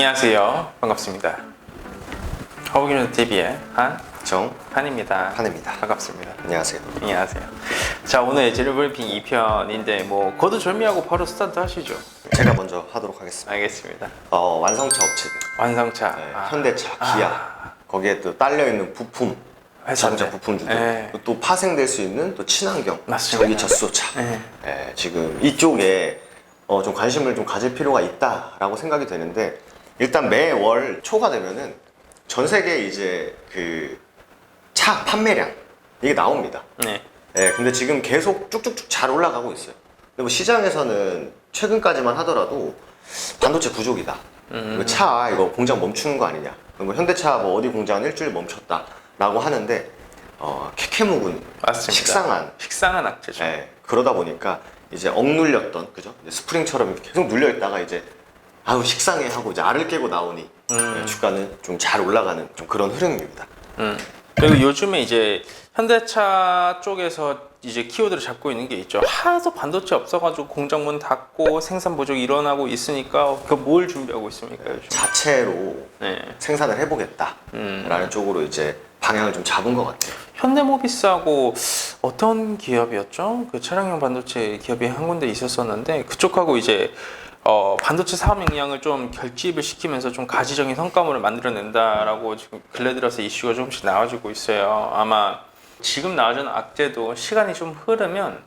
안녕하세요. 반갑습니다. 허브기술TV의 한정판입니다. 판입니다. 반갑습니다. 안녕하세요. 안녕하세요. 자, 오늘 제로브리핑 2편인데 뭐 거두절미하고 바로 스타트 하시죠. 제가 먼저 하도록 하겠습니다. 알겠습니다. 완성차 업체들, 완성차, 현대차, 기아, 거기에 또 딸려 있는 부품, 자동차 부품주들, 또 파생될 수 있는 또 친환경, 맞습니다. 전기차, 수소차. 지금 이쪽에 좀 관심을 좀 가질 필요가 있다라고 생각이 되는데, 일단 매월 초가 되면은 전 세계 이제 그 차 판매량 이게 나옵니다. 근데 지금 계속 쭉쭉쭉 잘 올라가고 있어요. 근데 뭐 시장에서는 최근까지만 하더라도 반도체 부족이다. 차 이거 공장 멈추는 거 아니냐. 뭐 현대차 뭐 어디 공장은 일주일 멈췄다라고 하는데 캐캐묵은 맞습니다. 식상한 악재죠. 그러다 보니까 이제 억눌렸던 그죠? 스프링처럼 이렇게 계속 눌려 있다가 이제 아우 식상해 하고 이제 알을 깨고 나오니 주가는 좀 잘 올라가는 좀 그런 흐름입니다. 그리고 요즘에 이제 현대차 쪽에서 이제 키워드를 잡고 있는 게 있죠. 하도 반도체 없어가지고 공장 문 닫고 생산 부족이 일어나고 있으니까 그 뭘 준비하고 있습니까 요즘? 자체로 생산을 해보겠다라는 쪽으로 이제 방향을 좀 잡은 것 같아요. 현대모비스하고 어떤 기업이었죠? 그 차량용 반도체 기업이 한 군데 있었었는데 그쪽하고 이제 반도체 사업 역량을 좀 결집을 시키면서 좀 가시적인 성과물을 만들어낸다라고 지금 근래 들어서 이슈가 조금씩 나와주고 있어요. 아마 지금 나와주는 악재도 시간이 좀 흐르면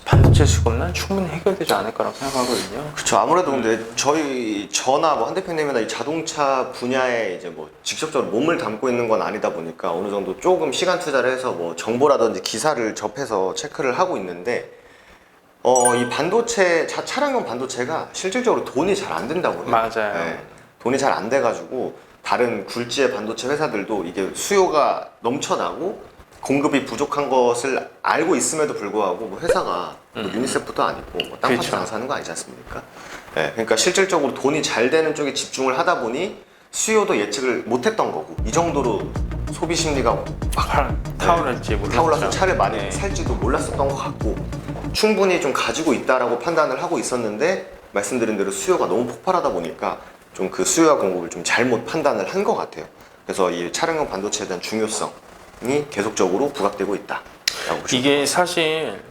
반도체 수급난 충분히 해결되지 않을까라고 생각하거든요. 그렇죠. 아무래도 근데 저나 뭐 한 대표님이나 이 자동차 분야에 이제 뭐 직접적으로 몸을 담고 있는 건 아니다 보니까 어느 정도 조금 시간 투자를 해서 뭐 정보라든지 기사를 접해서 체크를 하고 있는데 이 반도체, 차량용 반도체가 실질적으로 돈이 잘 안 된다고 해요. 맞아요. 돈이 잘 안 돼가지고 다른 굴지의 반도체 회사들도 이게 수요가 넘쳐나고 공급이 부족한 것을 알고 있음에도 불구하고 뭐 회사가 뭐 유니세프도 아니고 뭐 땅 파서 장사하는 거 아니지 않습니까? 그러니까 실질적으로 돈이 잘 되는 쪽에 집중을 하다 보니 수요도 예측을 못했던 거고 이 정도로 소비 심리가 막 타올라서 차를 많이 살지도 몰랐었던 것 같고 충분히 좀 가지고 있다라고 판단을 하고 있었는데 말씀드린 대로 수요가 너무 폭발하다 보니까 좀 그 수요와 공급을 좀 잘못 판단을 한 것 같아요. 그래서 이 차량용 반도체에 대한 중요성이 계속적으로 부각되고 있다라고 보시면 이게 사실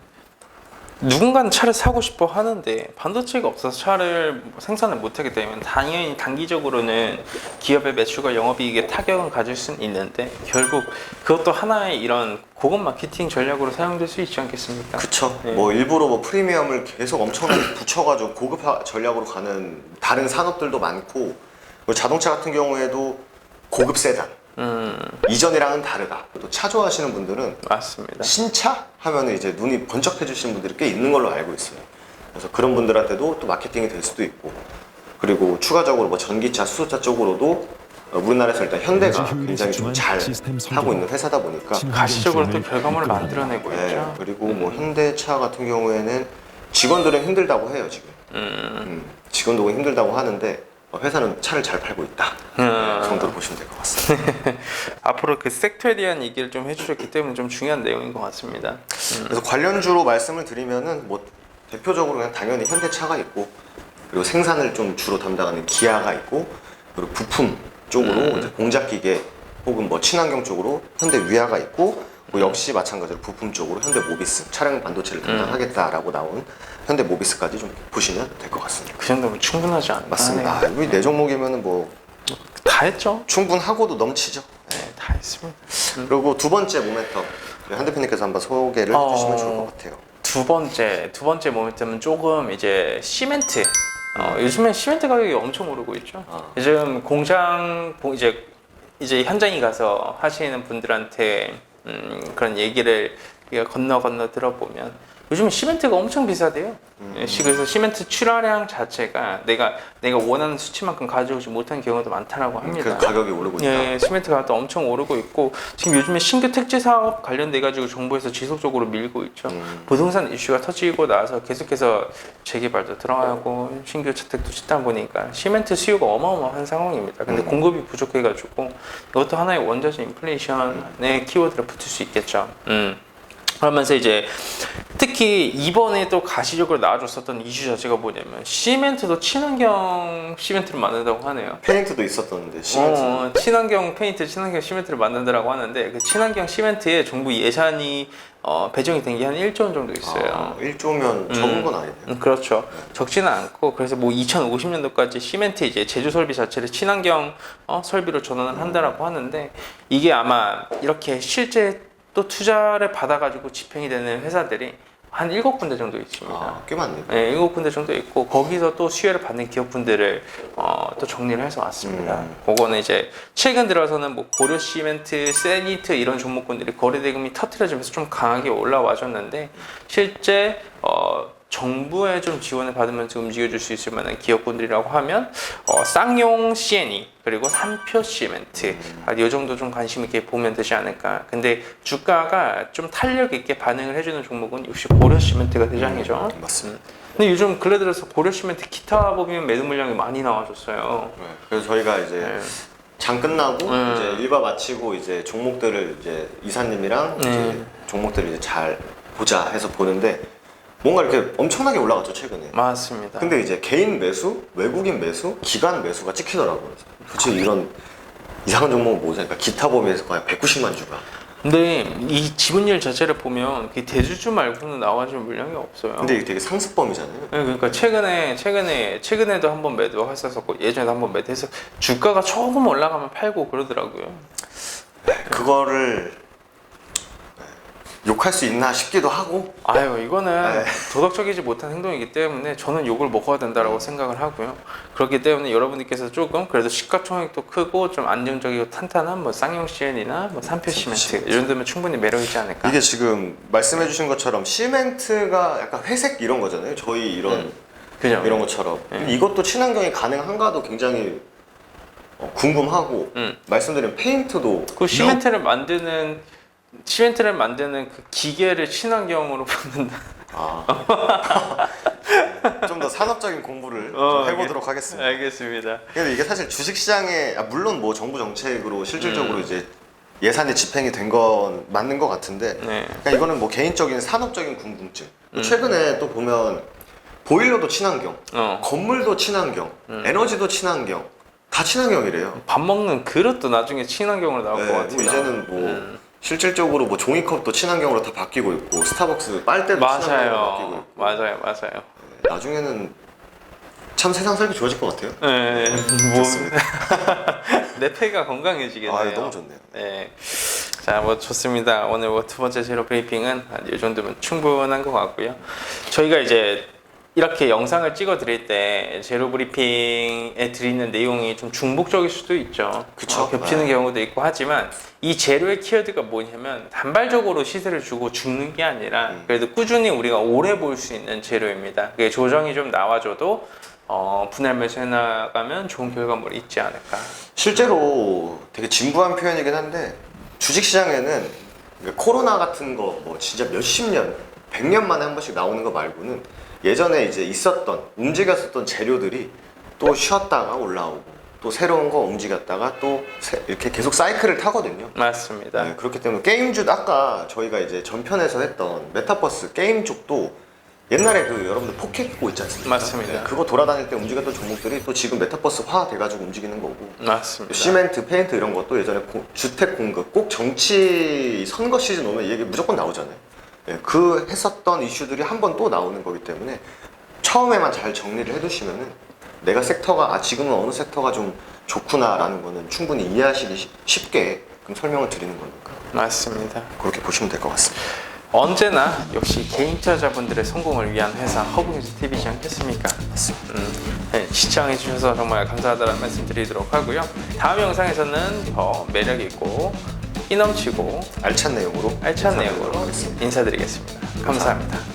누군가는 차를 사고 싶어 하는데 반도체가 없어서 차를 생산을 못하게 되면 당연히 단기적으로는 기업의 매출과 영업이익에 타격은 가질 수는 있는데 결국 그것도 하나의 이런 고급 마케팅 전략으로 사용될 수 있지 않겠습니까? 그쵸. 뭐 일부러 뭐 프리미엄을 계속 엄청나게 붙여가지고 고급화 전략으로 가는 다른 산업들도 많고 자동차 같은 경우에도 고급 세단 이전이랑은 다르다. 또 차 좋아하시는 분들은 맞습니다. 신차 하면 이제 눈이 번쩍해 주시는 분들이 꽤 있는 걸로 알고 있어요. 그래서 그런 분들한테도 또 마케팅이 될 수도 있고, 그리고 추가적으로 뭐 전기차, 수소차 쪽으로도 우리나라에서 일단 현대가 굉장히 좀 잘 하고 있는 회사다 보니까 가시적으로 또 결과물을 만들어내고 있죠. 그리고 뭐 현대차 같은 경우에는 직원들은 힘들다고 해요 지금. 직원도 힘들다고 하는데 회사는 차를 잘 팔고 있다 정도로 보시면 될 것 같습니다. 앞으로 그 섹터에 대한 얘기를 좀 해주셨기 때문에 좀 중요한 내용인 것 같습니다. 그래서 관련주로 말씀을 드리면은 뭐 대표적으로 그냥 당연히 현대차가 있고, 그리고 생산을 좀 주로 담당하는 기아가 있고, 그리고 부품 쪽으로 이제 공작기계 혹은 뭐 친환경 쪽으로 현대위아가 있고, 뭐 역시 마찬가지로 부품 쪽으로 현대모비스 차량 반도체를 담당하겠다라고 나온 현대모비스까지 좀 보시면 될 것 같습니다. 그 정도면 충분하지 않나? 맞습니다. 우리 네 종목이면은 뭐 다 했죠. 충분하고도 넘치죠. 다 했습니다. 그리고 두 번째 모멘텀 한 대표님께서 한번 소개를 해주시면 좋을 것 같아요. 두 번째 모멘텀은 조금 이제 시멘트. 요즘에 시멘트 가격이 엄청 오르고 있죠. 요즘 공장 이제 현장에 가서 하시는 분들한테 그런 얘기를 건너 들어보면 요즘 시멘트가 엄청 비싸대요. 그래서 시멘트 출하량 자체가 내가 원하는 수치만큼 가져오지 못한 경우도 많다라고 합니다. 그래서 가격이 오르고 있다. 시멘트 가격도 엄청 오르고 있고 지금 요즘에 신규 택지 사업 관련돼 가지고 정부에서 지속적으로 밀고 있죠. 부동산 이슈가 터지고 나서 계속해서 재개발도 들어가고 신규 주택도 짓다 보니까 시멘트 수요가 어마어마한 상황입니다. 근데 공급이 부족해 가지고 이것도 하나의 원자재 인플레이션의 키워드로 붙을 수 있겠죠. 그러면서 이제 특히 특히 이번에 또 가시적으로 나와줬었던 이슈 자체가 뭐냐면 시멘트도 친환경 시멘트를 만든다고 하네요. 페인트도 있었던데 시멘트. 친환경 페인트, 친환경 시멘트를 만든다라고 하는데 그 친환경 시멘트에 정부 예산이 배정이 된 게 한 1조 원 정도 있어요. 1조면 적은 건 아니네요. 그렇죠. 적지는 않고 그래서 뭐 2050년도까지 시멘트 이제 제조 설비 자체를 친환경 설비로 전환을 한다라고 하는데 이게 아마 이렇게 실제 또 투자를 받아가지고 집행이 되는 회사들이 한 7군데 정도 있습니다. 꽤 많네요. 네, 7군데 정도 있고 거기서 또 수혜를 받는 기업분들을 또 정리를 해서 왔습니다. 그거는 이제 최근 들어서는 뭐 고려 시멘트, 세니트 이런 종목군들이 거래대금이 터트려지면서 좀 강하게 올라와줬는데 실제 정부의 좀 지원을 받으면서 움직여줄 수 있을 만한 기업군들이라고 하면 쌍용 CNE 그리고 삼표 시멘트 이 정도 좀 관심 있게 보면 되지 않을까. 근데 주가가 좀 탄력 있게 반응을 해주는 종목은 역시 고려 시멘트가 대장이죠. 맞습니다. 근데 요즘 근래 들어서 고려 시멘트 기타 법인 매도 물량이 많이 나와줬어요. 네, 그래서 저희가 이제 네. 장 끝나고 이제 일과 마치고 이제 종목들을 이제 이사님이랑 이제 종목들을 이제 잘 보자 해서 보는데 뭔가 이렇게 엄청나게 올라갔죠 최근에. 맞습니다. 근데 이제 개인 매수, 외국인 매수, 기관 매수가 찍히더라고요. 도대체 이런 이상한 종목은 뭐지? 그러니까 기타 범위에서 거의 190만 주가. 근데 이 지분율 자체를 보면 그 대주주 말고는 나와준 물량이 없어요. 근데 이게 되게 상습범위잖아요. 네, 그러니까 최근에도 한번 매도했었고 예전에도 한번 매도해서 주가가 조금 올라가면 팔고 그러더라고요. 그거를 욕할 수 있나 싶기도 하고. 아유 이거는 도덕적이지 못한 행동이기 때문에 저는 욕을 먹어야 된다라고 생각을 하고요. 그렇기 때문에 여러분들께서 조금 그래도 시가총액도 크고 좀 안정적이고 탄탄한 뭐 쌍용 CN이나 뭐 삼표 시멘트 이 정도면 충분히 매력 있지 않을까. 이게 지금 말씀해주신 것처럼 시멘트가 약간 회색 이런 거잖아요. 저희 이런 그죠? 이런 것처럼 이것도 친환경이 가능한가도 굉장히 궁금하고 말씀드린 페인트도 그 시멘트를 만드는 그 기계를 친환경으로 만든다. 좀 더 산업적인 공부를 좀 해보도록 하겠습니다. 알겠습니다. 근데 이게 사실 주식시장에 물론 뭐 정부 정책으로 실질적으로 이제 예산이 집행이 된 건 맞는 것 같은데 네. 그러니까 이거는 뭐 개인적인 산업적인 궁금증. 최근에 또 보면 보일러도 친환경, 건물도 친환경, 에너지도 친환경, 다 친환경이래요. 밥 먹는 그릇도 나중에 친환경으로 나올 것 같아요. 이제는 뭐 실질적으로 뭐 종이컵도 친환경으로 다 바뀌고 있고 스타벅스 빨대도 친환경으로 바뀌고 있고. 맞아요. 나중에는 참 세상 살기 좋아질 것 같아요. 네, 좋습니다. 내 폐가 건강해지겠네요. 너무 좋네요. 네. 자, 뭐 좋습니다. 오늘 뭐 두 번째 제로 브리핑은 이 정도면 충분한 것 같고요. 저희가 이제 이렇게 영상을 찍어 드릴 때 제로 브리핑에 드리는 내용이 좀 중복적일 수도 있죠. 그쵸. 겹치는 경우도 있고 하지만 이 제로의 키워드가 뭐냐면 단발적으로 시세를 주고 죽는 게 아니라 그래도 꾸준히 우리가 오래 볼 수 있는 제로입니다. 그게 조정이 좀 나와줘도 분할 매수해 나가면 좋은 결과물이 있지 않을까. 실제로 되게 진부한 표현이긴 한데 주식시장에는 코로나 같은 거 뭐 진짜 몇십 년, 100년 만에 한 번씩 나오는 거 말고는 예전에 이제 움직였었던 재료들이 또 쉬었다가 올라오고 또 새로운 거 움직였다가 또 이렇게 계속 사이클을 타거든요. 맞습니다. 네, 그렇기 때문에 게임주 아까 저희가 이제 전편에서 했던 메타버스 게임 쪽도 옛날에 그 여러분들 포켓고 있지 않습니까? 맞습니다. 네, 그거 돌아다닐 때 움직였던 종목들이 또 지금 메타버스화 돼가지고 움직이는 거고. 맞습니다. 시멘트, 페인트 이런 것도 예전에 주택 공급 꼭 정치 선거 시즌 오면 이 얘기 무조건 나오잖아요. 네, 그 했었던 이슈들이 한 번 또 나오는 거기 때문에 처음에만 잘 정리를 해두시면은 내가 섹터가 지금은 어느 섹터가 좀 좋구나라는 거는 충분히 이해하시기 쉽게 설명을 드리는 거니까 맞습니다. 그렇게 보시면 될 것 같습니다. 언제나 역시 개인 투자자분들의 성공을 위한 회사 허브뉴스 TV지 않겠습니까? 맞습니다. 네, 시청해 주셔서 정말 감사하다는 말씀 드리도록 하고요. 다음 영상에서는 더 매력 있고 끼 넘치고 알찬 내용으로 알찬 내용으로 하겠습니다. 인사드리겠습니다. 감사합니다.